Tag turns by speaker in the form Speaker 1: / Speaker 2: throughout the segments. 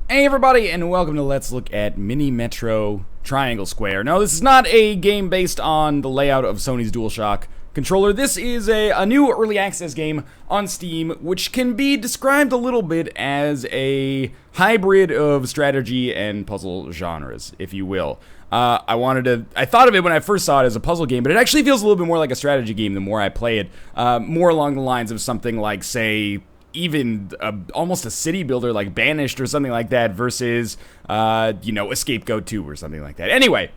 Speaker 1: Hey everybody, and welcome to Let's Look at Mini Metro Triangle Square. Now, this is not a game based on the layout of Sony's DualShock controller. This is a new early access game on Steam, which can be described a little bit as a hybrid of strategy and puzzle genres, if you will. I thought of it when I first saw it as a puzzle game, but it actually feels a little bit more like a strategy game the more I play it. More along the lines of something like, say, even almost a city builder like Banished or something like that versus, Escape Go 2 or something like that. Anyway,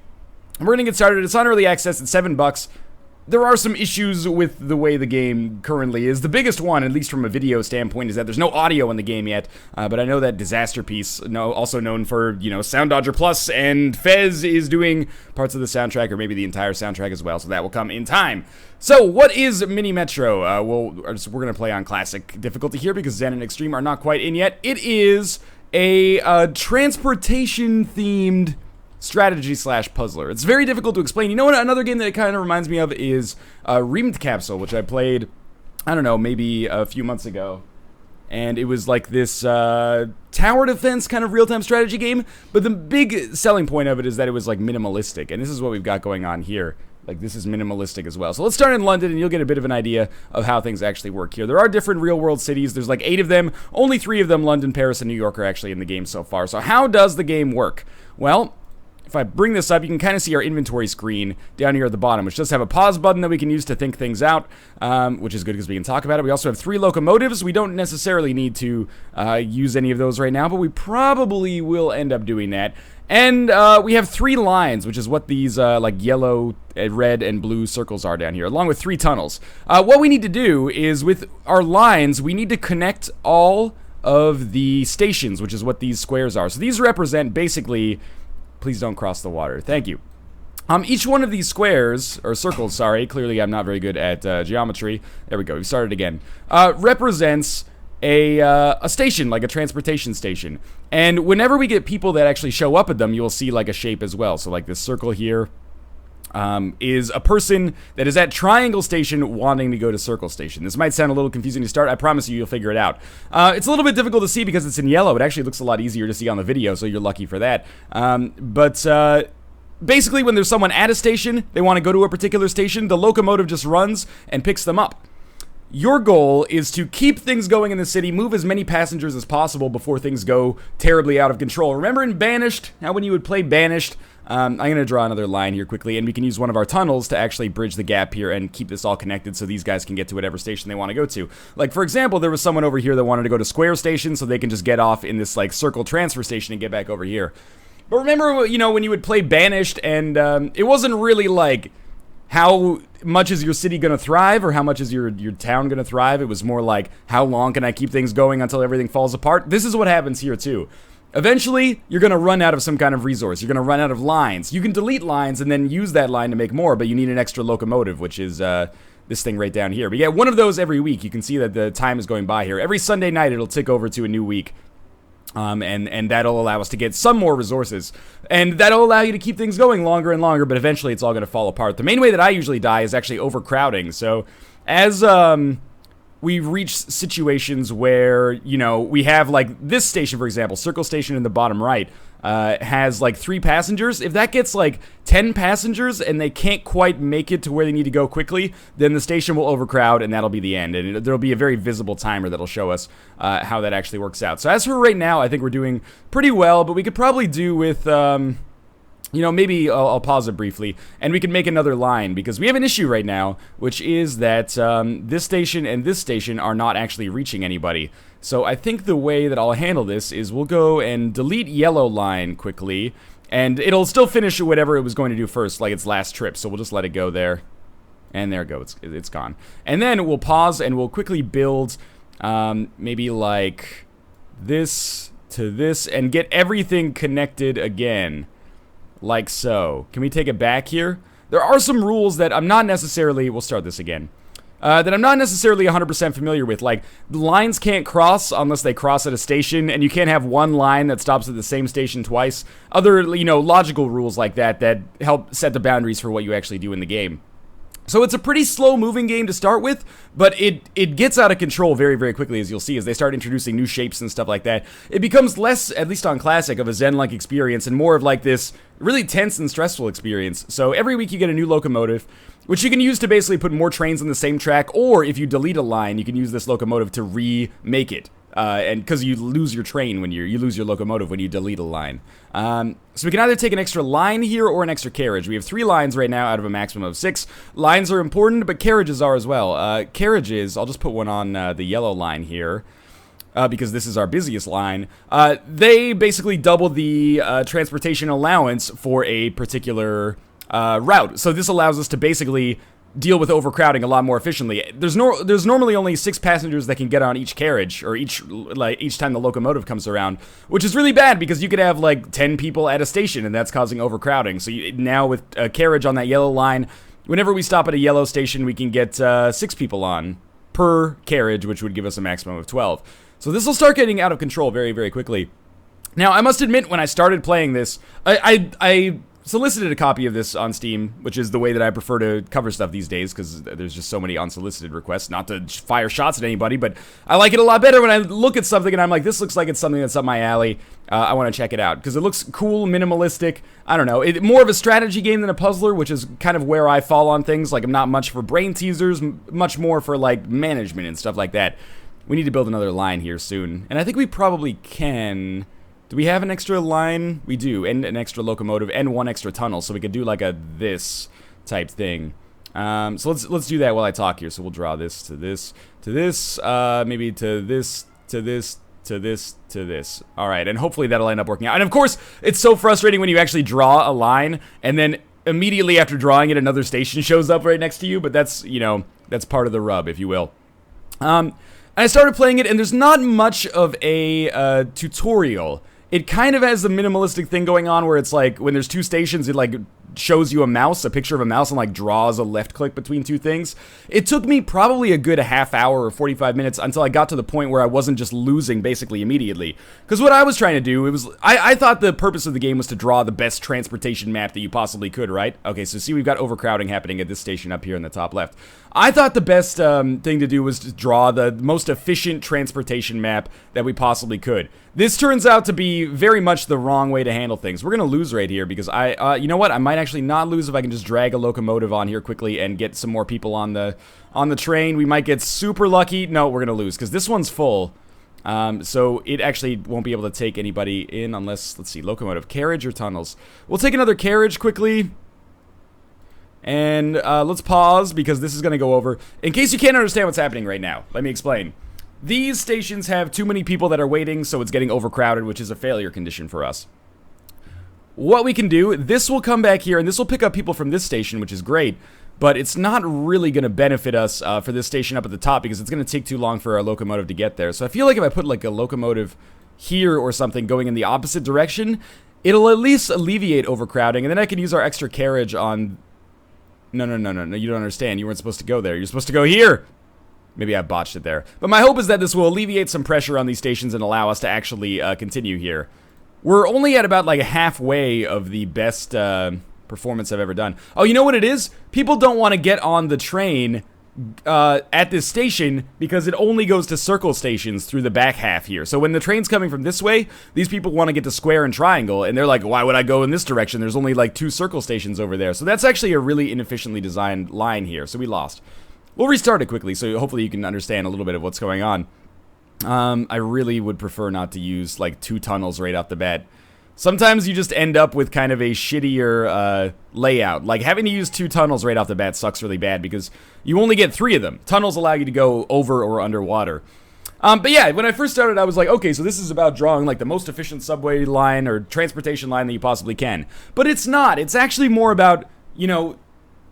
Speaker 1: we're going to get started. It's on early access at $7. There are some issues with the way the game currently is. The biggest one, at least from a video standpoint, is that there's no audio in the game yet. But I know that Disaster Piece, also known for, Sound Dodger Plus, and Fez is doing parts of the soundtrack, or maybe the entire soundtrack as well, so that will come in time. So, what is Mini Metro? We're going to play on Classic difficulty here, because Zen and Extreme are not quite in yet. It is a transportation-themed strategy slash puzzler. It's very difficult to explain. You know what? Another game that it kind of reminds me of is Reamed Capsule, which I played, I don't know, maybe a few months ago. And it was like this tower defense kind of real-time strategy game. But the big selling point of it is that it was like minimalistic. And this is what we've got going on here. Like, this is minimalistic as well. So let's start in London, and you'll get a bit of an idea of how things actually work here. There are different real-world cities. There's like 8 of them. Only 3 of them, London, Paris, and New York, are actually in the game so far. So how does the game work? Well, if I bring this up, you can kind of see our inventory screen down here at the bottom, which does have a pause button that we can use to think things out, which is good because we can talk about it. We also have 3 locomotives. We don't necessarily need to use any of those right now, but we probably will end up doing that. And we have 3 lines, which is what these like yellow, red, and blue circles are down here, along with 3 tunnels. What we need to do is, with our lines, we need to connect all of the stations, which is what these squares are. So these represent basically... Please don't cross the water. Thank you. Each one of these squares, or circles, sorry, clearly I'm not very good at geometry. There we go, we started again. Represents a station, like a transportation station. And whenever we get people that actually show up at them, you'll see like a shape as well. So like this circle here is a person that is at Triangle Station wanting to go to Circle Station. This might sound a little confusing to start. I promise you'll figure it out. It's a little bit difficult to see because it's in yellow. It actually looks a lot easier to see on the video, so you're lucky for that. Basically, when there's someone at a station, they want to go to a particular station, the locomotive just runs and picks them up. Your goal is to keep things going in the city, move as many passengers as possible before things go terribly out of control. Remember in Banished, how when you would play Banished, I'm going to draw another line here quickly, and we can use one of our tunnels to actually bridge the gap here and keep this all connected so these guys can get to whatever station they want to go to. Like, for example, there was someone over here that wanted to go to Square Station so they can just get off in this, like, circle transfer station and get back over here. But remember, when you would play Banished, and it wasn't really, like, how much is your city going to thrive or how much is your town going to thrive? It was more like, how long can I keep things going until everything falls apart? This is what happens here, too. Eventually, you're going to run out of some kind of resource. You're going to run out of lines. You can delete lines and then use that line to make more, but you need an extra locomotive, which is this thing right down here. We get one of those every week. You can see that the time is going by here. Every Sunday night, it'll tick over to a new week. And that'll allow us to get some more resources. And that'll allow you to keep things going longer and longer, but eventually it's all going to fall apart. The main way that I usually die is actually overcrowding. So as we reach situations where, we have like this station, for example, Circle Station in the bottom right, has like 3 passengers. If that gets like 10 passengers and they can't quite make it to where they need to go quickly, then the station will overcrowd and that'll be the end. And there'll be a very visible timer that'll show us how that actually works out. So as for right now, I think we're doing pretty well, but we could probably do with... maybe I'll pause it briefly, and we can make another line, because we have an issue right now, which is that this station and this station are not actually reaching anybody. So I think the way that I'll handle this is we'll go and delete yellow line quickly, and it'll still finish whatever it was going to do first, like its last trip, so we'll just let it go there. And there it goes, it's gone. And then we'll pause, and we'll quickly build maybe like this to this, and get everything connected again. Like so. Can we take it back here? There are some rules that I'm not necessarily... We'll start this again. That I'm not necessarily 100% familiar with. Like, the lines can't cross unless they cross at a station, and you can't have one line that stops at the same station twice. Other, logical rules like that help set the boundaries for what you actually do in the game. So it's a pretty slow moving game to start with, but it gets out of control very, very quickly, as you'll see, as they start introducing new shapes and stuff like that. It becomes less, at least on Classic, of a Zen-like experience and more of like this really tense and stressful experience. So every week you get a new locomotive, which you can use to basically put more trains on the same track, or if you delete a line, you can use this locomotive to remake it. And because you lose your train when you lose your locomotive when you delete a line. So we can either take an extra line here or an extra carriage. We have 3 lines right now out of a maximum of 6. Lines are important, but carriages are as well. Carriages, I'll just put one on the yellow line here. Because this is our busiest line. They basically double the transportation allowance for a particular route. So this allows us to basically deal with overcrowding a lot more efficiently. There's normally only 6 passengers that can get on each carriage, or each time the locomotive comes around, which is really bad because you could have like 10 people at a station and that's causing overcrowding. So now with a carriage on that yellow line, whenever we stop at a yellow station, we can get 6 people on per carriage, which would give us a maximum of 12. So this will start getting out of control very, very quickly. Now, I must admit, when I started playing this, I solicited a copy of this on Steam, which is the way that I prefer to cover stuff these days, because there's just so many unsolicited requests. Not to fire shots at anybody, but I like it a lot better when I look at something and I'm like, this looks like it's something that's up my alley. I want to check it out, because it looks cool, minimalistic. I don't know, more of a strategy game than a puzzler, which is kind of where I fall on things. Like, I'm not much for brain teasers, much more for, like, management and stuff like that. We need to build another line here soon, and I think we probably can. Do we have an extra line? We do, and an extra locomotive, and 1 extra tunnel, so we could do like a this type thing. So let's do that while I talk here. So we'll draw this to this, to this, maybe to this, to this, to this, to this. All right, and hopefully that'll end up working out. And of course, it's so frustrating when you actually draw a line, and then immediately after drawing it, another station shows up right next to you, but that's, you know, that's part of the rub, if you will. I started playing it, and there's not much of a tutorial. It kind of has the minimalistic thing going on where it's like, when there's 2 stations, it like shows you a picture of a mouse, and like draws a left click between 2 things. It took me probably a good half hour or 45 minutes until I got to the point where I wasn't just losing basically immediately. Because what I was trying to do, I thought the purpose of the game was to draw the best transportation map that you possibly could, right? Okay, so see, we've got overcrowding happening at this station up here in the top left. I thought the best thing to do was to draw the most efficient transportation map that we possibly could. This turns out to be very much the wrong way to handle things. We're going to lose right here because you know what? I might actually not lose if I can just drag a locomotive on here quickly and get some more people on the train. We might get super lucky. No, we're going to lose because this one's full. So it actually won't be able to take anybody in unless, let's see, locomotive, carriage or tunnels. We'll take another carriage quickly. And let's pause because this is going to go over. In case you can't understand what's happening right now, let me explain. These stations have too many people that are waiting, so it's getting overcrowded, which is a failure condition for us. What we can do, this will come back here, and this will pick up people from this station, which is great, but it's not really going to benefit us for this station up at the top because it's going to take too long for our locomotive to get there. So I feel like if I put like a locomotive here or something going in the opposite direction, it'll at least alleviate overcrowding, and then I can use our extra carriage on... No, you don't understand. You weren't supposed to go there. You're supposed to go here. Maybe I botched it there. But my hope is that this will alleviate some pressure on these stations and allow us to actually continue here. We're only at about like halfway of the best performance I've ever done. Oh, you know what it is? People don't want to get on the train at this station because it only goes to circle stations through the back half here. So when the train's coming from this way, these people want to get to square and triangle, and they're like, why would I go in this direction? There's only like 2 circle stations over there. So that's actually a really inefficiently designed line here, so we lost. We'll restart it quickly, so hopefully you can understand a little bit of what's going on. I really would prefer not to use like 2 tunnels right off the bat. Sometimes you just end up with kind of a shittier layout. Like, having to use 2 tunnels right off the bat sucks really bad because you only get 3 of them. Tunnels allow you to go over or underwater. But yeah, when I first started, I was like, okay, so this is about drawing like the most efficient subway line or transportation line that you possibly can. But it's not. It's actually more about, you know...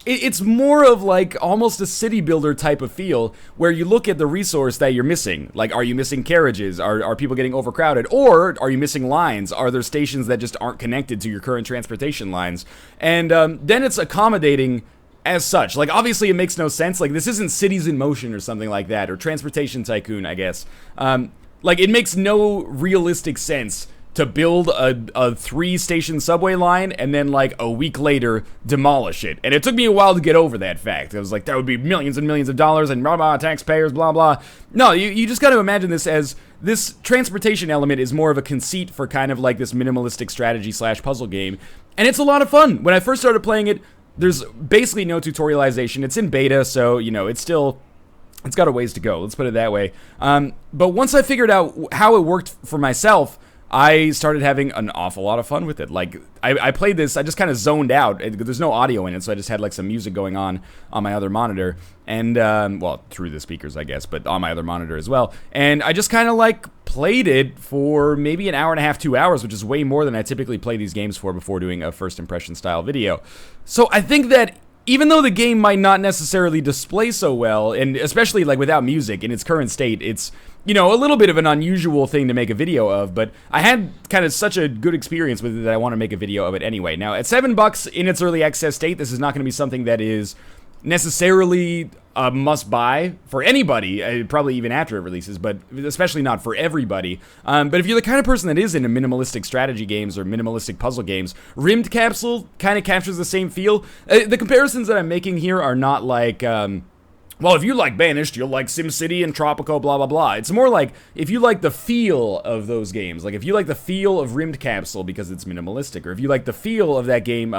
Speaker 1: It's more of like almost a city builder type of feel where you look at the resource that you're missing. Like, are you missing carriages? Are people getting overcrowded? Or are you missing lines? Are there stations that just aren't connected to your current transportation lines? And then it's accommodating as such. Like, obviously it makes no sense. Like, this isn't Cities in Motion or something like that, or Transportation Tycoon, I guess. Like, it makes no realistic sense to build a 3-station subway line and then like a week later demolish it. And it took me a while to get over that fact. I was like, that would be millions and millions of dollars and blah, blah, taxpayers, blah, blah. No, you just got to imagine this as this transportation element is more of a conceit for kind of like this minimalistic strategy / puzzle game. And it's a lot of fun. When I first started playing it, there's basically no tutorialization. It's in beta, so, you know, it's got a ways to go. Let's put it that way. But once I figured out how it worked for myself, I started having an awful lot of fun with it. Like, I played this, I just kind of zoned out. There's no audio in it, so I just had like some music going on my other monitor. And, well, through the speakers, I guess, but on my other monitor as well. And I just kind of like played it for maybe an hour and a half, 2 hours, which is way more than I typically play these games for before doing a first impression style video. So I think that even though the game might not necessarily display so well, and especially like without music in its current state, it's, you know, a little bit of an unusual thing to make a video of, but I had kind of such a good experience with it that I want to make a video of it anyway. Now, at $7 in its early access state, this is not going to be something that is necessarily a must-buy for anybody, probably even after it releases, but especially not for everybody. But if you're the kind of person that is into minimalistic strategy games or minimalistic puzzle games, Rimmed Capsule kind of captures the same feel. The comparisons that I'm making here are not like, well, if you like Banished, you'll like SimCity and Tropico, blah, blah, blah. It's more like, if you like the feel of those games, like if you like the feel of Rimmed Capsule because it's minimalistic, or if you like the feel of that game,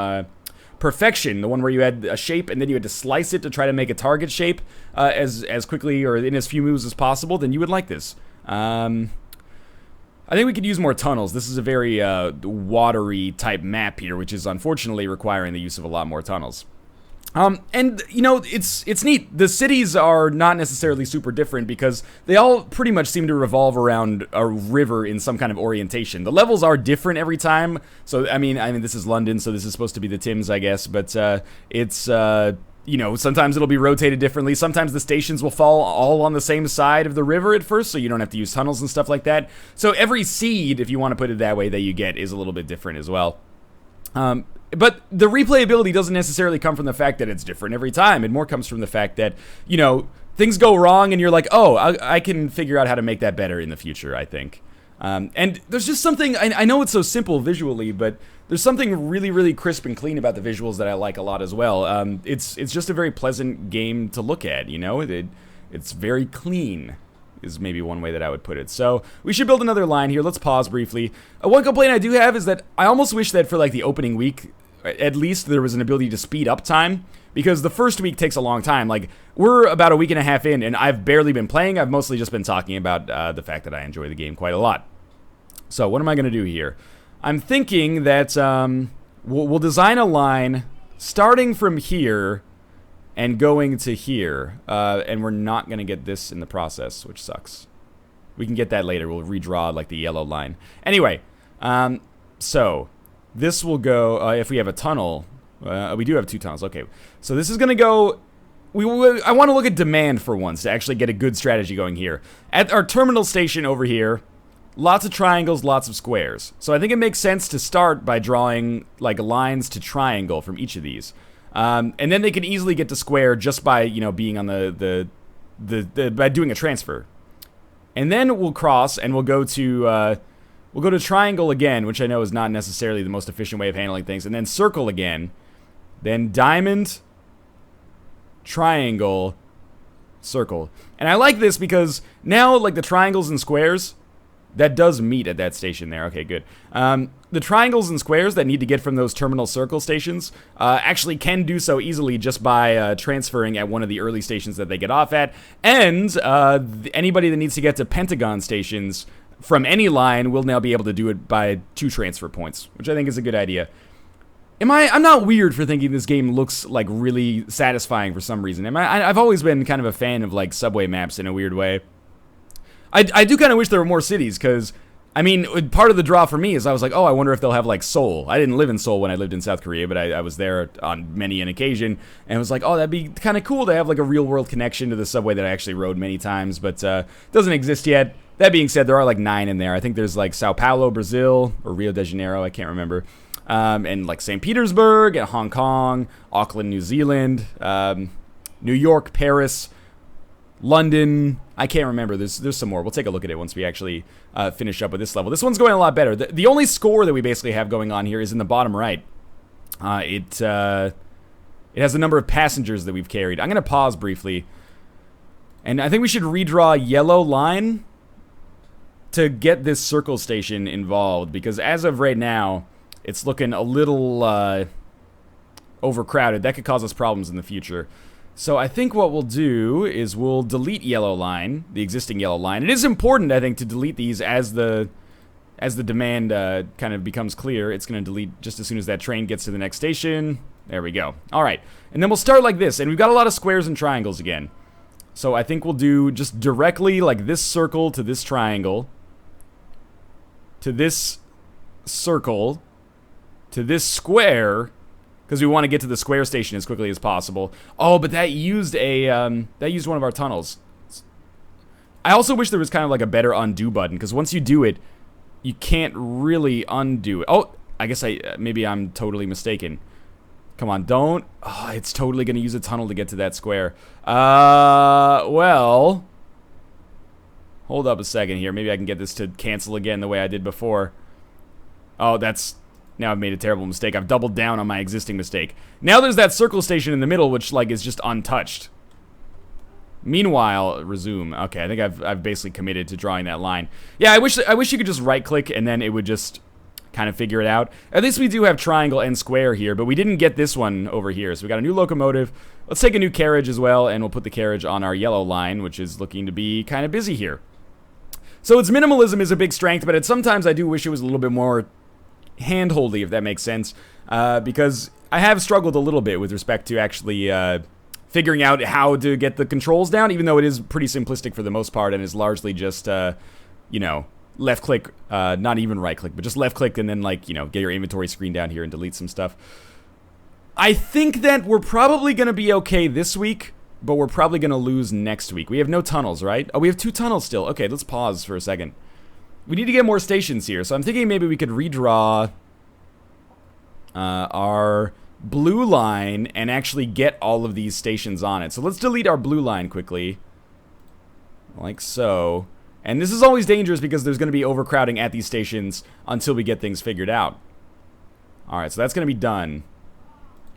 Speaker 1: Perfection, the one where you had a shape and then you had to slice it to try to make a target shape as quickly or in as few moves as possible, then you would like this. I think we could use more tunnels. This is a very watery type map here, which is unfortunately requiring the use of a lot more tunnels. And, you know, it's neat. The cities are not necessarily super different because they all pretty much seem to revolve around a river in some kind of orientation. The levels are different every time. So, I mean, this is London, so this is supposed to be the Thames, I guess. But it's, you know, sometimes it'll be rotated differently. Sometimes the stations will fall all on the same side of the river at first, so you don't have to use tunnels and stuff like that. So every seed, if you want to put it that way, that you get is a little bit different as well. But the replayability doesn't necessarily come from the fact that it's different every time. It more comes from the fact that, you know, things go wrong and you're like, oh, I can figure out how to make that better in the future, I think. And there's just something, I know it's so simple visually, but there's something really, really crisp and clean about the visuals that I like a lot as well. It's just a very pleasant game to look at, you know? It's very clean, is maybe one way that I would put it. So we should build another line here. Let's pause briefly. One complaint I do have is that I almost wish that for like the opening week, at least there was an ability to speed up time, because the first week takes a long time. Like, we're about a week and a half in, and I've barely been playing. I've mostly just been talking about the fact that I enjoy the game quite a lot. So what am I going to do here? I'm thinking that we'll design a line starting from here and going to here, and we're not going to get this in the process, which sucks. We can get that later. We'll redraw like the yellow line. Anyway, so this will go, if we have a tunnel, we do have 2 tunnels, okay. So this is going to go, I want to look at demand for once to actually get a good strategy going here. At our terminal station over here, lots of triangles, lots of squares. So I think it makes sense to start by drawing like lines to triangle from each of these. And then they can easily get to square just by, you know, being on by doing a transfer. And then we'll cross and we'll go to triangle again, which I know is not necessarily the most efficient way of handling things, and then circle again, then diamond, triangle, circle. And I like this because now, like, the triangles and squares, that does meet at that station there. Okay, good. The triangles and squares that need to get from those terminal circle stations actually can do so easily just by transferring at one of the early stations that they get off at, and anybody that needs to get to pentagon stations from any line will now be able to do it by 2 transfer points, which I think is a good idea. I'm not weird for thinking this game looks like really satisfying for some reason. I've always been kind of a fan of like subway maps in a weird way. I do kind of wish there were more cities, because, I mean, part of the draw for me is I was like, oh, I wonder if they'll have like Seoul. I didn't live in Seoul when I lived in South Korea, but I was there on many an occasion, and was like, oh, that'd be kind of cool to have like a real world connection to the subway that I actually rode many times, but doesn't exist yet. That being said, there are like 9 in there. I think there's like Sao Paulo, Brazil, or Rio de Janeiro, I can't remember. And like St. Petersburg, and Hong Kong, Auckland, New Zealand, New York, Paris, London. I can't remember. There's some more. We'll take a look at it once we actually finish up with this level. This one's going a lot better. The only score that we basically have going on here is in the bottom right. It has the number of passengers that we've carried. I'm going to pause briefly. And I think we should redraw yellow line to get this circle station involved. Because as of right now, it's looking a little overcrowded. That could cause us problems in the future. So I think what we'll do is we'll delete yellow line, the existing yellow line. It is important, I think, to delete these as the demand kind of becomes clear. It's going to delete just as soon as that train gets to the next station. There we go. All right. And then we'll start like this. And we've got a lot of squares and triangles again. So I think we'll do just directly like this circle to this triangle, to this circle, to this square, because we want to get to the square station as quickly as possible. Oh, but that used one of our tunnels. I also wish there was kind of like a better undo button, because once you do it, you can't really undo it. Oh, I guess maybe I'm totally mistaken. Come on, don't. Oh, it's totally going to use a tunnel to get to that square. Well, hold up a second here. Maybe I can get this to cancel again the way I did before. Oh, now I've made a terrible mistake. I've doubled down on my existing mistake. Now there's that circle station in the middle, which like is just untouched. Meanwhile, resume. Okay, I think I've basically committed to drawing that line. Yeah, I wish you could just right-click and then it would just kind of figure it out. At least we do have triangle and square here, but we didn't get this one over here. So we got a new locomotive. Let's take a new carriage as well, and we'll put the carriage on our yellow line, which is looking to be kind of busy here. So its minimalism is a big strength, but sometimes I do wish it was a little bit more hand-holdy, if that makes sense, because I have struggled a little bit with respect to actually figuring out how to get the controls down, even though it is pretty simplistic for the most part and is largely just, you know, left click, not even right click, but just left click and then, like, you know, get your inventory screen down here and delete some stuff. I think that we're probably going to be okay this week, but we're probably going to lose next week. We have no tunnels, right? Oh, we have 2 tunnels still. Okay, let's pause for a second. We need to get more stations here, so I'm thinking maybe we could redraw our blue line and actually get all of these stations on it. So let's delete our blue line quickly, like so. And this is always dangerous because there's going to be overcrowding at these stations until we get things figured out. Alright, so that's going to be done.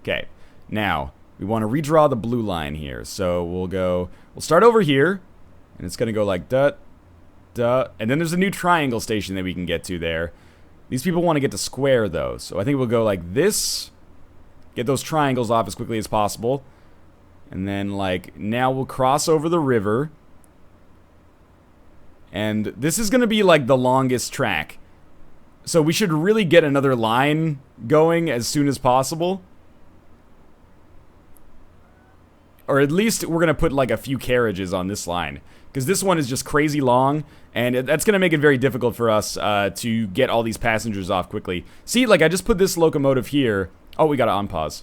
Speaker 1: Okay, now we want to redraw the blue line here. So we'll start over here, and it's going to go like duh. And then there's a new triangle station that we can get to there. These people want to get to square, though. So I think we'll go like this. Get those triangles off as quickly as possible. And then, like, now we'll cross over the river. And this is going to be, like, the longest track. So we should really get another line going as soon as possible. Or at least we're going to put, like, a few carriages on this line. Because this one is just crazy long, and that's going to make it very difficult for us to get all these passengers off quickly. See, like, I just put this locomotive here. Oh, we got to unpause.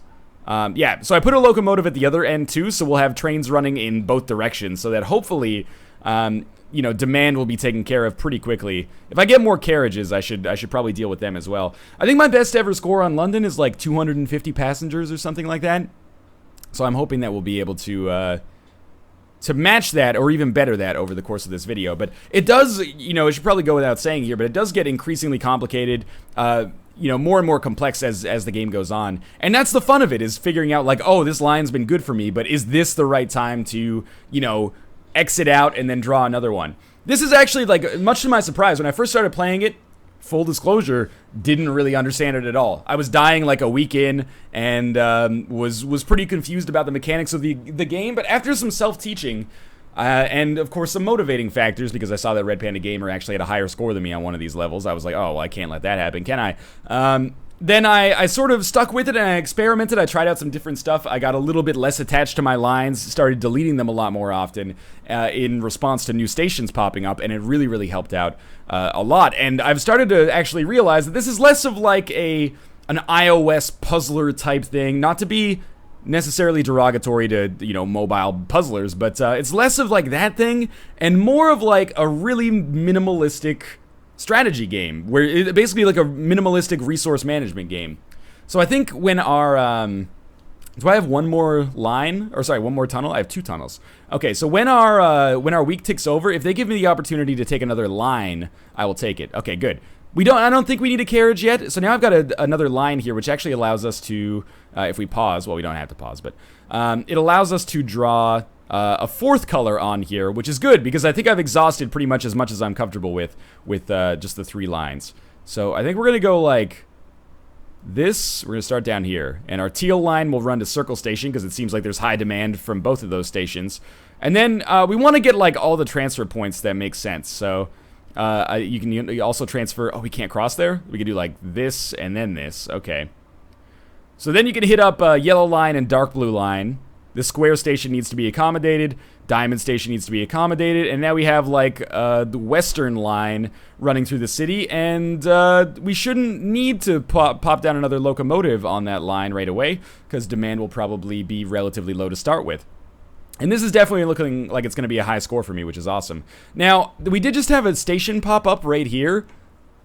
Speaker 1: Yeah, so I put a locomotive at the other end, too, so we'll have trains running in both directions, so that hopefully, you know, demand will be taken care of pretty quickly. If I get more carriages, I should probably deal with them as well. I think my best ever score on London is, like, 250 passengers or something like that. So I'm hoping that we'll be able to match that, or even better that, over the course of this video. But it does, you know, it should probably go without saying here, but it does get increasingly complicated, you know, more and more complex as the game goes on. And that's the fun of it, is figuring out, like, oh, this line's been good for me, but is this the right time to, you know, exit out and then draw another one? This is actually, like, much to my surprise, when I first started playing it, full disclosure, didn't really understand it at all. I was dying like a week in, and was pretty confused about the mechanics of the game, but after some self-teaching, and of course some motivating factors, because I saw that Red Panda Gamer actually had a higher score than me on one of these levels, I was like, oh, well, I can't let that happen, can I? Then I sort of stuck with it, and I experimented. I tried out some different stuff. I got a little bit less attached to my lines, started deleting them a lot more often in response to new stations popping up, and it really, really helped out a lot. And I've started to actually realize that this is less of like an iOS puzzler type thing, not to be necessarily derogatory to, you know, mobile puzzlers, but it's less of like that thing, and more of like a really minimalistic strategy game, where it basically like a minimalistic resource management game. So I think when our Do I have one more line? Or sorry, one more tunnel? I have 2 tunnels. Okay, so when our week ticks over, if they give me the opportunity to take another line, I will take it. Okay, good. I don't think we need a carriage yet. So now I've got another line here, which actually allows us to, if we pause, well, we don't have to pause, but it allows us to draw a 4th color on here, which is good because I think I've exhausted pretty much as I'm comfortable with just the 3 lines. So I think we're gonna go like this. We're gonna start down here, and our teal line will run to Circle Station because it seems like there's high demand from both of those stations. And then we want to get like all the transfer points that make sense. So you can also transfer. Oh, we can't cross there. We can do like this and then this. Okay. So then you can hit up yellow line and dark blue line. The square station needs to be accommodated. Diamond station needs to be accommodated. And now we have like the western line running through the city. And we shouldn't need to pop down another locomotive on that line right away, because demand will probably be relatively low to start with. And this is definitely looking like it's going to be a high score for me, which is awesome. Now, we did just have a station pop up right here.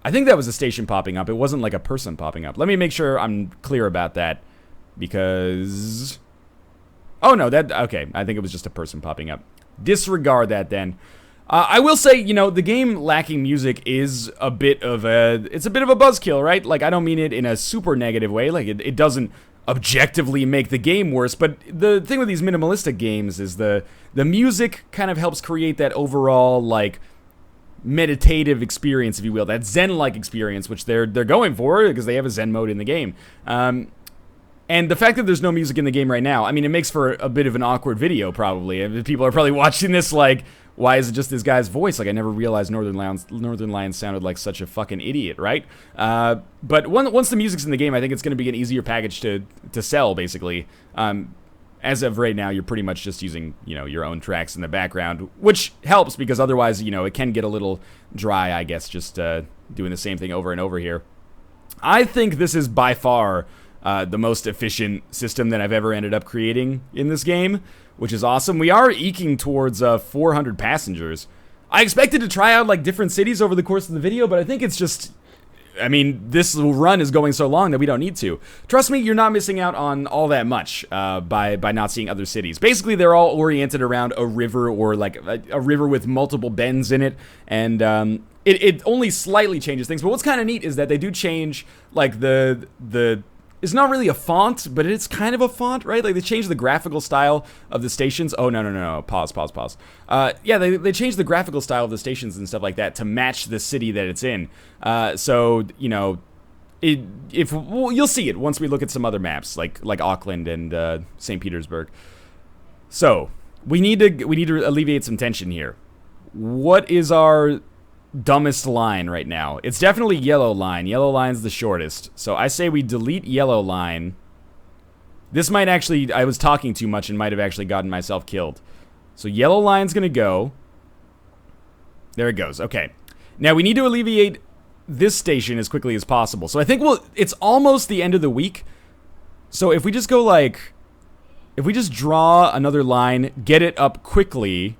Speaker 1: I think that was a station popping up. It wasn't like a person popping up. Let me make sure I'm clear about that, because... Oh, no, okay, I think it was just a person popping up. Disregard that, then. I will say, you know, the game lacking music is a bit of a buzzkill, right? Like, I don't mean it in a super negative way. Like, it doesn't objectively make the game worse, but the thing with these minimalistic games is the music kind of helps create that overall, like, meditative experience, if you will, that Zen-like experience, which they're going for because they have a Zen mode in the game. And the fact that there's no music in the game right now, I mean, it makes for a bit of an awkward video, probably. I mean, people are probably watching this like, why is it just this guy's voice? Like, I never realized Northernlion sounded like such a fucking idiot, right? But once the music's in the game, I think it's going to be an easier package to sell, basically. As of right now, you're pretty much just using, you know, your own tracks in the background, which helps because otherwise, you know, it can get a little dry, I guess, just doing the same thing over and over here. I think this is by far the most efficient system that I've ever ended up creating in this game, which is awesome. We are eking towards 400 passengers. I expected to try out like different cities over the course of the video, but I think it's just... I mean, this run is going so long that we don't need to. Trust me, you're not missing out on all that much by not seeing other cities. Basically, they're all oriented around a river or like a river with multiple bends in it, and it only slightly changes things. But what's kind of neat is that they do change like the it's not really a font, but it's kind of a font, right? Like, they changed the graphical style of the stations. Oh, no. Pause. Yeah, they changed the graphical style of the stations and stuff like that to match the city that it's in. So, you know, you'll see it once we look at some other maps, like Auckland and St. Petersburg. So, we need to alleviate some tension here. What is our dumbest line right now? It's definitely yellow line. Yellow line's the shortest. So I say we delete yellow line. This might actually... I was talking too much and might have actually gotten myself killed. So yellow line's gonna go. There it goes. Okay. Now we need to alleviate this station as quickly as possible. So I think it's almost the end of the week. So if we just go like... If we just draw another line, get it up quickly...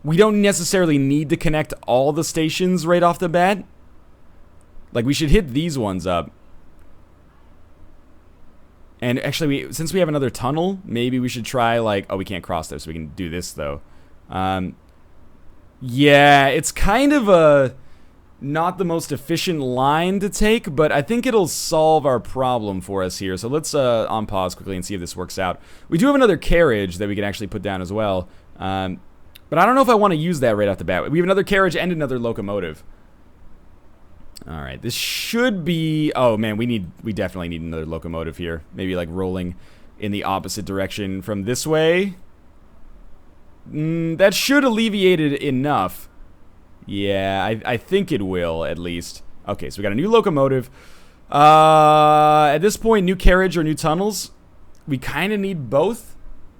Speaker 1: We don't necessarily need to connect all the stations right off the bat. Like, we should hit these ones up. And actually, since we have another tunnel, maybe we should try, like... Oh, we can't cross there, so we can do this, though. Yeah, it's kind of not the most efficient line to take, but I think it'll solve our problem for us here. So let's on pause quickly and see if this works out. We do have another carriage that we can actually put down as well. But I don't know if I want to use that right off the bat. We have another carriage and another locomotive. All right, this should be... Oh, man, we definitely need another locomotive here. Maybe, like, rolling in the opposite direction from this way. That should alleviate it enough. Yeah, I think it will, at least. Okay, so we got a new locomotive. At this point, new carriage or new tunnels. We kind of need both.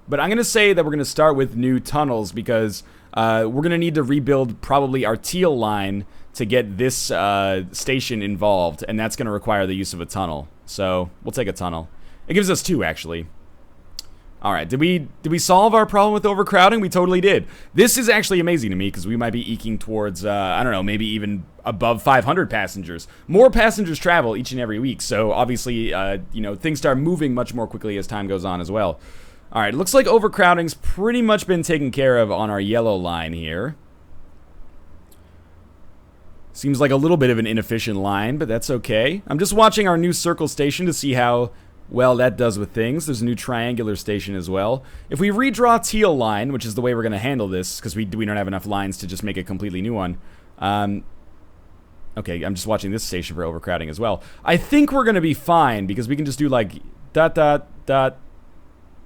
Speaker 1: But I'm going to say that we're going to start with new tunnels because we're going to need to rebuild probably our teal line to get this station involved, and that's going to require the use of a tunnel. So we'll take a tunnel. It gives us 2, actually. All right, did we solve our problem with overcrowding? We totally did. This is actually amazing to me because we might be eking towards, I don't know, maybe even above 500 passengers. More passengers travel each and every week, so obviously, you know, things start moving much more quickly as time goes on as well. All right, looks like overcrowding's pretty much been taken care of on our yellow line here. Seems like a little bit of an inefficient line, but that's okay. I'm just watching our new circle station to see how well that does with things. There's a new triangular station as well. If we redraw teal line, which is the way we're going to handle this, because we don't have enough lines to just make a completely new one. Okay, I'm just watching this station for overcrowding as well. I think we're going to be fine, because we can just do like dot, dot, dot,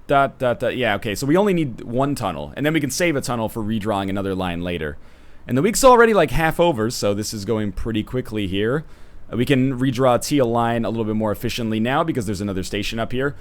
Speaker 1: dot, dot, dot. Yeah, okay, so we only need one tunnel, and then we can save a tunnel for redrawing another line later. And the week's already like half over, so this is going pretty quickly here. We can redraw a teal line a little bit more efficiently now because there's another station up here.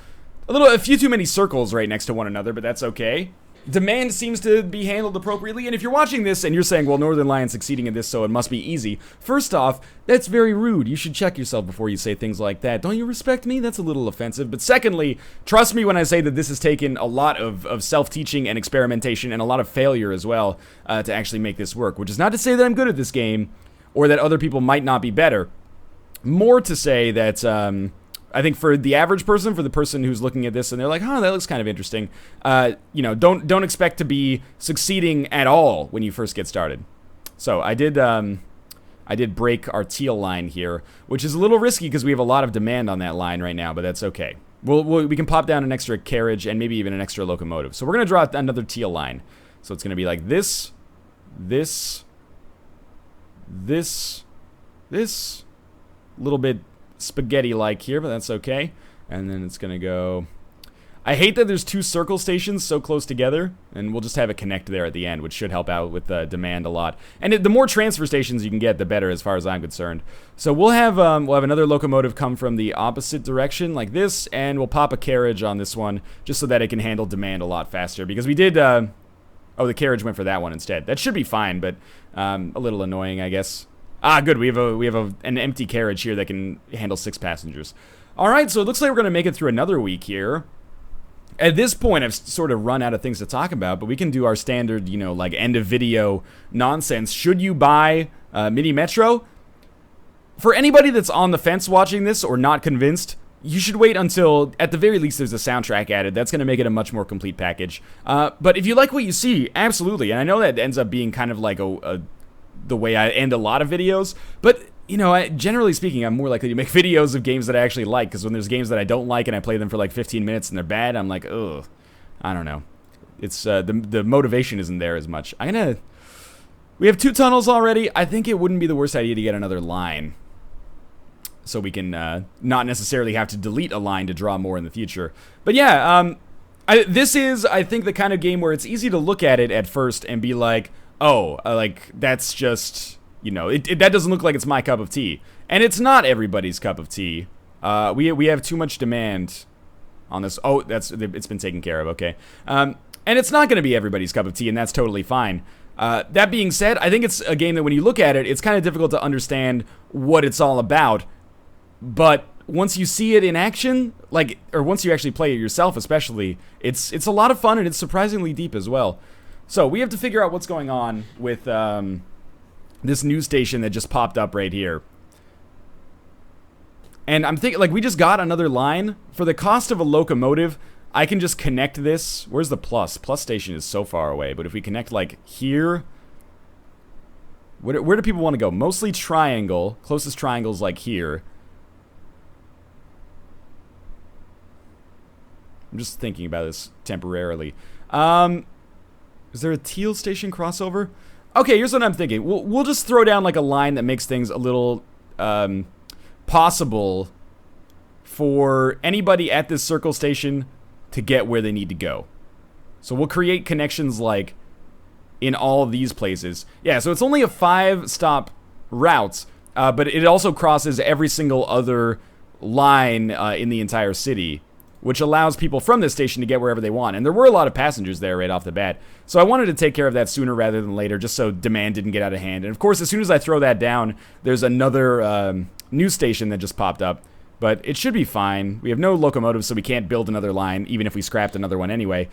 Speaker 1: A few too many circles right next to one another, but that's okay. Demand seems to be handled appropriately, and if you're watching this and you're saying, well, Northernlion's succeeding in this, so it must be easy. First off, that's very rude. You should check yourself before you say things like that. Don't you respect me? That's a little offensive. But secondly, trust me when I say that this has taken a lot of self-teaching and experimentation and a lot of failure as well to actually make this work, which is not to say that I'm good at this game or that other people might not be better. More to say that I think for the average person, for the person who's looking at this and they're like, huh, that looks kind of interesting, you know, don't expect to be succeeding at all when you first get started. So I did break our teal line here, which is a little risky because we have a lot of demand on that line right now, but that's okay. We can pop down an extra carriage and maybe even an extra locomotive. So we're going to draw another teal line. So it's going to be like this, this, this, this, a little bit spaghetti-like here, but that's okay. And then it's gonna go... I hate that there's two circle stations so close together, and we'll just have it connect there at the end, which should help out with the demand a lot. And the more transfer stations you can get, the better, as far as I'm concerned. So we'll have another locomotive come from the opposite direction, like this, and we'll pop a carriage on this one, just so that it can handle demand a lot faster. Because we did... oh, the carriage went for that one instead. That should be fine, but a little annoying, I guess. Ah, good. We have an empty carriage here that can handle 6 passengers. All right, so it looks like we're going to make it through another week here. At this point, I've sort of run out of things to talk about, but we can do our standard, you know, like end of video nonsense. Should you buy Mini Metro? For anybody that's on the fence watching this or not convinced, you should wait until, at the very least, there's a soundtrack added. That's going to make it a much more complete package. But if you like what you see, absolutely. And I know that ends up being kind of like the way I end a lot of videos, but you know, generally speaking, I'm more likely to make videos of games that I actually like, because when there's games that I don't like and I play them for like 15 minutes and they're bad, I'm like, ugh, I don't know. It's the motivation isn't there as much. We have 2 tunnels already. I think it wouldn't be the worst idea to get another line, so we can not necessarily have to delete a line to draw more in the future. But yeah, this is, I think, the kind of game where it's easy to look at it at first and be like, oh, like, that's just, you know, that doesn't look like it's my cup of tea. And it's not everybody's cup of tea. We have too much demand on this. Oh, it's been taken care of, okay. And it's not going to be everybody's cup of tea, and that's totally fine. That being said, I think it's a game that when you look at it, it's kind of difficult to understand what it's all about. But once you see it in action, like, or once you actually play it yourself especially, it's a lot of fun, and it's surprisingly deep as well. So we have to figure out what's going on with this news station that just popped up right here. And I'm thinking, like, we just got another line. For the cost of a locomotive, I can just connect this. Where's the plus? Plus station is so far away. But if we connect, like, here... Where do people want to go? Mostly triangle. Closest triangle's, like, here. I'm just thinking about this temporarily. Is there a teal station crossover? Okay, here's what I'm thinking. We'll just throw down like a line that makes things a little possible for anybody at this circle station to get where they need to go. So we'll create connections like in all these places. Yeah, so it's only a 5-stop route, but it also crosses every single other line in the entire city, which allows people from this station to get wherever they want. And there were a lot of passengers there right off the bat. So I wanted to take care of that sooner rather than later, just so demand didn't get out of hand. And of course, as soon as I throw that down, there's another news station that just popped up. But it should be fine. We have no locomotives, so we can't build another line, even if we scrapped another one anyway.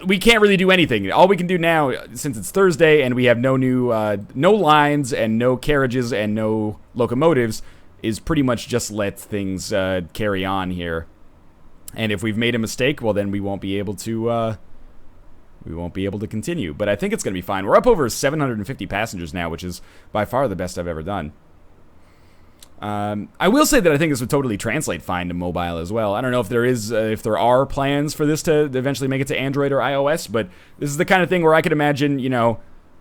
Speaker 1: We can't really do anything. All we can do now, since it's Thursday and we have no new, no lines and no carriages and no locomotives, is pretty much just let things carry on here. And if we've made a mistake, well, then we won't be able to continue. But I think it's going to be fine. We're up over 750 passengers now, which is by far the best I've ever done. I will say that I think this would totally translate fine to mobile as well. I don't know if there are plans for this to eventually make it to Android or iOS, but this is the kind of thing where I could imagine,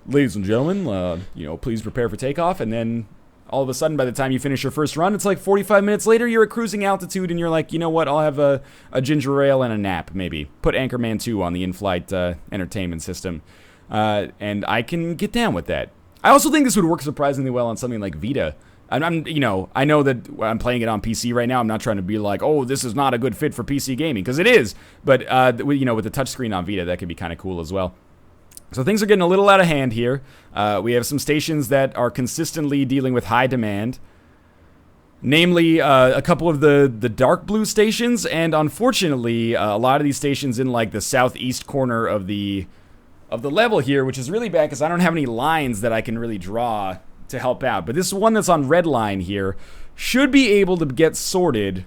Speaker 1: ladies and gentlemen, please prepare for takeoff, and then all of a sudden, by the time you finish your first run, it's like 45 minutes later, you're at cruising altitude, and you're like, you know what, I'll have a ginger ale and a nap, maybe. Put Anchorman 2 on the in-flight entertainment system, and I can get down with that. I also think this would work surprisingly well on something like Vita. I know that I'm playing it on PC right now. I'm not trying to be like, oh, this is not a good fit for PC gaming, because it is. But, with the touchscreen on Vita, that could be kind of cool as well. So things are getting a little out of hand here. We have some stations that are consistently dealing with high demand. Namely, a couple of the dark blue stations, and unfortunately, a lot of these stations in, like, the southeast corner of the level here, which is really bad because I don't have any lines that I can really draw to help out. But this one that's on red line here should be able to get sorted.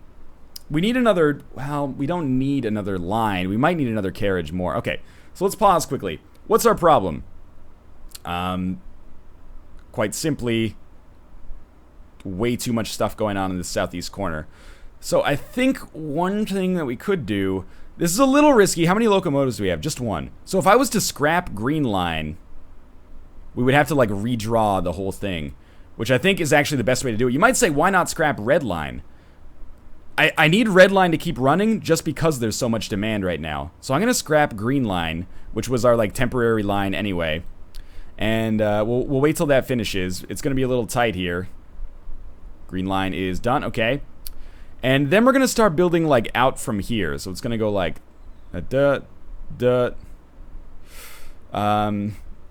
Speaker 1: We need another, well, we don't need another line. We might need another carriage more. Okay, so let's pause quickly. What's our problem? Quite simply, way too much stuff going on in the southeast corner. So I think one thing that we could do, this is a little risky. How many locomotives do we have? Just one. So if I was to scrap green line, we would have to, like, redraw the whole thing, which I think is actually the best way to do it. You might say, why not scrap red line? I need red line to keep running just because there's so much demand right now. So I'm going to scrap green line, which was our, like, temporary line anyway. And we'll wait till that finishes. It's going to be a little tight here. Green line is done. Okay. And then we're going to start building, like, out from here. So it's going to go like...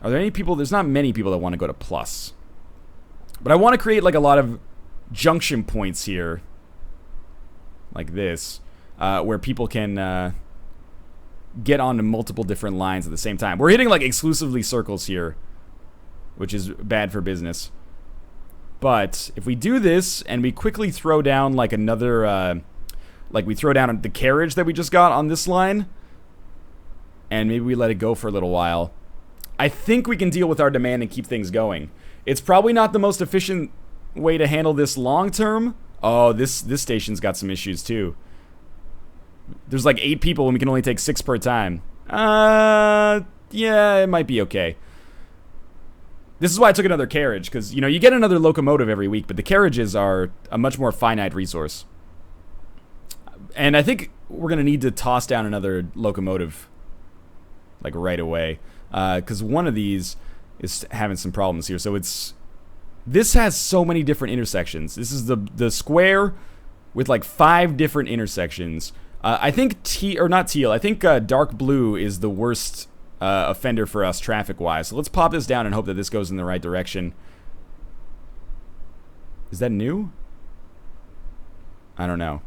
Speaker 1: Are there any people? There's not many people that want to go to plus. But I want to create, like, a lot of junction points here. Like this. Where people can get onto multiple different lines at the same time. We're hitting, like, exclusively circles here. Which is bad for business. But if we do this and we quickly throw down, like, another... like, we throw down the carriage that we just got on this line. And maybe we let it go for a little while. I think we can deal with our demand and keep things going. It's probably not the most efficient way to handle this long term. Oh, this station's got some issues too. There's like 8 people and we can only take 6 per time. Yeah, it might be okay. This is why I took another carriage, because, you get another locomotive every week, but the carriages are a much more finite resource. And I think we're going to need to toss down another locomotive, like, right away. Because one of these is having some problems here. So this has so many different intersections. This is the square with, like, 5 different intersections. I think I think dark blue is the worst offender for us traffic-wise. So let's pop this down and hope that this goes in the right direction. Is that new? I don't know.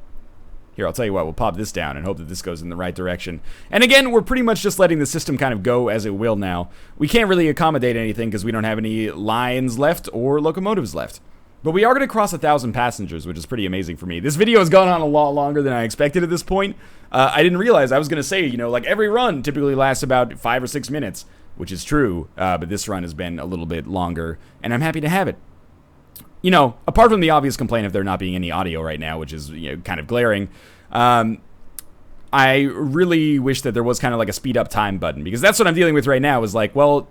Speaker 1: Here, I'll tell you what, we'll pop this down and hope that this goes in the right direction. And again, we're pretty much just letting the system kind of go as it will now. We can't really accommodate anything because we don't have any lines left or locomotives left. But we are going to cross 1,000 passengers, which is pretty amazing for me. This video has gone on a lot longer than I expected at this point. I didn't realize, I was going to say, like, every run typically lasts about 5 or 6 minutes, which is true. But this run has been a little bit longer, and I'm happy to have it. Apart from the obvious complaint of there not being any audio right now, which is, kind of glaring, I really wish that there was kind of like a speed up time button, because that's what I'm dealing with right now is like, well,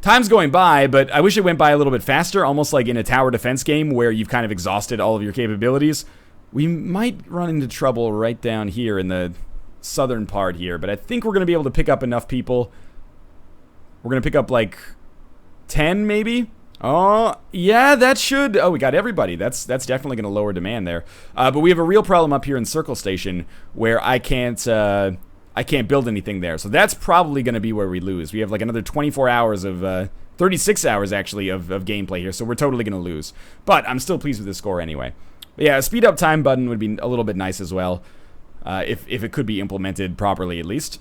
Speaker 1: time's going by, but I wish it went by a little bit faster, almost like in a tower defense game where you've kind of exhausted all of your capabilities. We might run into trouble right down here in the southern part here, but I think we're going to be able to pick up enough people. We're going to pick up like 10 maybe? Oh, yeah, that should... Oh, we got everybody. That's definitely going to lower demand there. But we have a real problem up here in Circle Station where I can't build anything there. So that's probably going to be where we lose. We have like another 24 hours of... 36 hours, actually, of gameplay here. So we're totally going to lose. But I'm still pleased with the score anyway. But yeah, a speed up time button would be a little bit nice as well, if it could be implemented properly at least.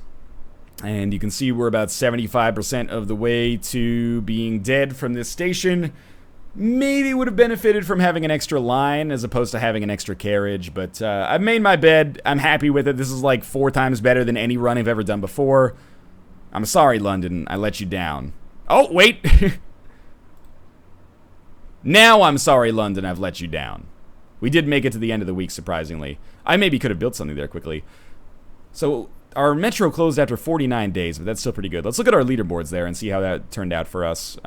Speaker 1: And you can see we're about 75% of the way to being dead from this station. Maybe would have benefited from having an extra line as opposed to having an extra carriage, but I've made my bed. I'm happy with it. This is like 4 times better than any run I've ever done before. I'm sorry, London. I let you down. Oh, wait. Now I'm sorry, London. I've let you down. We did make it to the end of the week, surprisingly. I maybe could have built something there quickly. So our metro closed after 49 days, but that's still pretty good. Let's look at our leaderboards there and see how that turned out for us.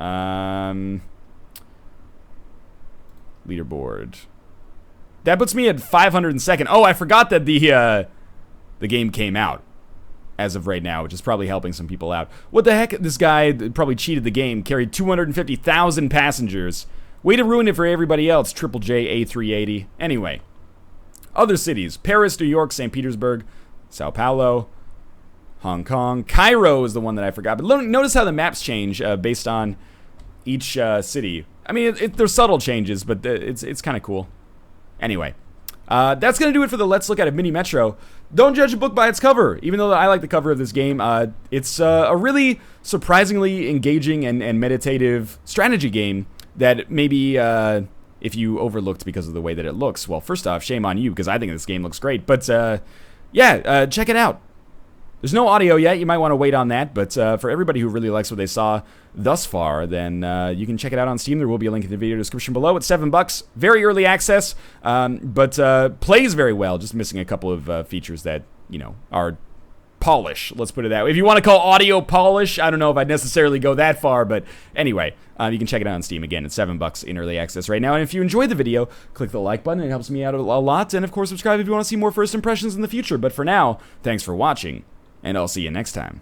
Speaker 1: Leaderboard. That puts me at 502nd. Oh, I forgot that the game came out as of right now, which is probably helping some people out. What the heck? This guy probably cheated the game. Carried 250,000 passengers. Way to ruin it for everybody else. Triple J A380. Anyway. Other cities. Paris, New York, St. Petersburg, Sao Paulo, Hong Kong. Cairo is the one that I forgot. But notice how the maps change based on each city. I mean, they're subtle changes, but it's kind of cool. Anyway, that's going to do it for the Let's Look at a Mini Metro. Don't judge a book by its cover, even though I like the cover of this game. It's a really surprisingly engaging and meditative strategy game that maybe if you overlooked because of the way that it looks, well, first off, shame on you, because I think this game looks great. But yeah, check it out. There's no audio yet. You might want to wait on that. But for everybody who really likes what they saw thus far, then you can check it out on Steam. There will be a link in the video description below. It's $7. Very early access, but plays very well. Just missing a couple of features that, you know, are polish. Let's put it that way. If you want to call audio polish, I don't know if I'd necessarily go that far. But anyway, you can check it out on Steam. Again, it's $7 in early access right now. And if you enjoyed the video, click the like button. It helps me out a lot. And of course, subscribe if you want to see more first impressions in the future. But for now, thanks for watching. And I'll see you next time.